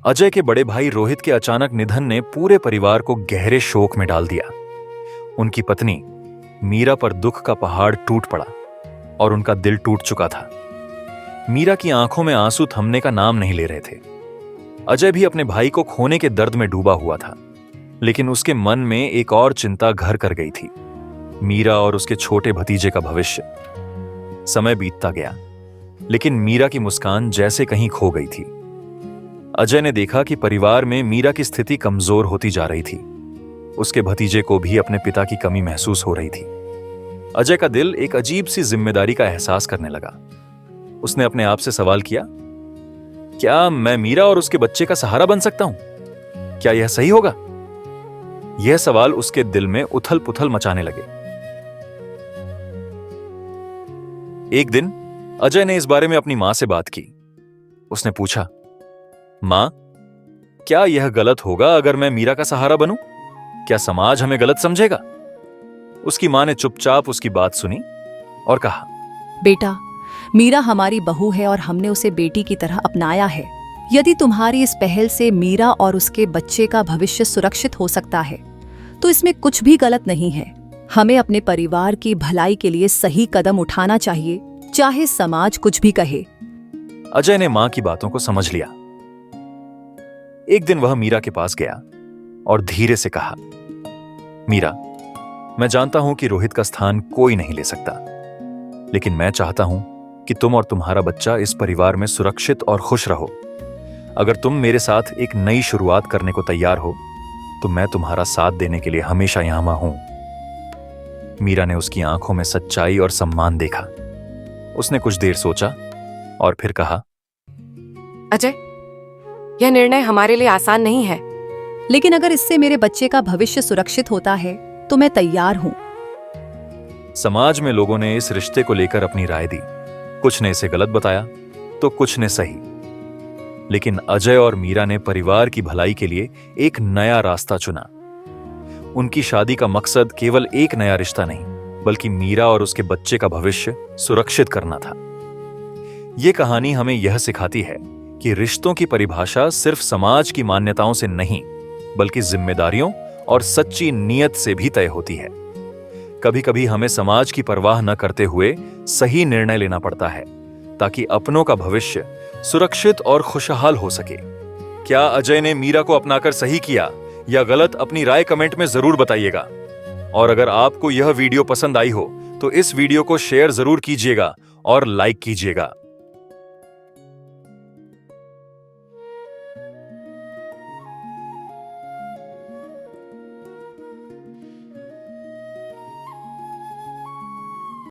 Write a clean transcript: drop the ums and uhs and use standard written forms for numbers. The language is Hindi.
अजय के बड़े भाई रोहित के अचानक निधन ने पूरे परिवार को गहरे शोक में डाल दिया। उनकी पत्नी मीरा पर दुख का पहाड़ टूट पड़ा और उनका दिल टूट चुका था। मीरा की आंखों में आंसू थमने का नाम नहीं ले रहे थे। अजय भी अपने भाई को खोने के दर्द में डूबा हुआ था, लेकिन उसके मन में एक और चिंता घर कर गई थी, मीरा और उसके छोटे भतीजे का भविष्य। समय बीतता गया, लेकिन मीरा की मुस्कान जैसे कहीं खो गई थी। अजय ने देखा कि परिवार में मीरा की स्थिति कमजोर होती जा रही थी। उसके भतीजे को भी अपने पिता की कमी महसूस हो रही थी। अजय का दिल एक अजीब सी जिम्मेदारी का एहसास करने लगा। उसने अपने आप से सवाल किया, क्या मैं मीरा और उसके बच्चे का सहारा बन सकता हूं? क्या यह सही होगा? यह सवाल उसके दिल में उथल पुथल मचाने लगे। एक दिन अजय ने इस बारे में अपनी मां से बात की। उसने पूछा, मां, क्या यह गलत होगा अगर मैं मीरा का सहारा बनूं? क्या समाज हमें गलत समझेगा? उसकी मां ने चुपचाप उसकी बात सुनी और कहा, बेटा, मीरा हमारी बहू है और हमने उसे बेटी की तरह अपनाया है। यदि तुम्हारी इस पहल से मीरा और उसके बच्चे का भविष्य सुरक्षित हो सकता है, तो इसमें कुछ भी गलत नहीं है। हमें अपने परिवार की भलाई के लिए सही कदम उठाना चाहिए, चाहे समाज कुछ भी कहे। अजय ने मां की बातों को समझ लिया। एक दिन वह मीरा के पास गया और धीरे से कहा, मीरा, मैं जानता हूं कि रोहित का स्थान कोई नहीं ले सकता, लेकिन मैं चाहता हूं कि तुम और तुम्हारा बच्चा इस परिवार में सुरक्षित और खुश रहो। अगर तुम मेरे साथ एक नई शुरुआत करने को तैयार हो, तो मैं तुम्हारा साथ देने के लिए हमेशा यहां हूं। मीरा ने उसकी आंखों में सच्चाई और सम्मान देखा। उसने कुछ देर सोचा और फिर कहा, अजय, यह निर्णय हमारे लिए आसान नहीं है, लेकिन अगर इससे मेरे बच्चे का भविष्य सुरक्षित होता है तो मैं तैयार हूं। समाज में लोगों ने इस रिश्ते को लेकर अपनी राय दी। कुछ ने इसे गलत बताया तो कुछ ने सही, लेकिन अजय और मीरा ने परिवार की भलाई के लिए एक नया रास्ता चुना। उनकी शादी का मकसद केवल एक नया रिश्ता नहीं, बल्कि मीरा और उसके बच्चे का भविष्य सुरक्षित करना था। यह कहानी हमें यह सिखाती है कि रिश्तों की परिभाषा सिर्फ समाज की मान्यताओं से नहीं, बल्कि जिम्मेदारियों और सच्ची नीयत से भी तय होती है। कभी कभी हमें समाज की परवाह न करते हुए सही निर्णय लेना पड़ता है, ताकि अपनों का भविष्य सुरक्षित और खुशहाल हो सके। क्या अजय ने मीरा को अपनाकर सही किया या गलत? अपनी राय कमेंट में जरूर बताइएगा। और अगर आपको यह वीडियो पसंद आई हो तो इस वीडियो को शेयर जरूर कीजिएगा और लाइक कीजिएगा।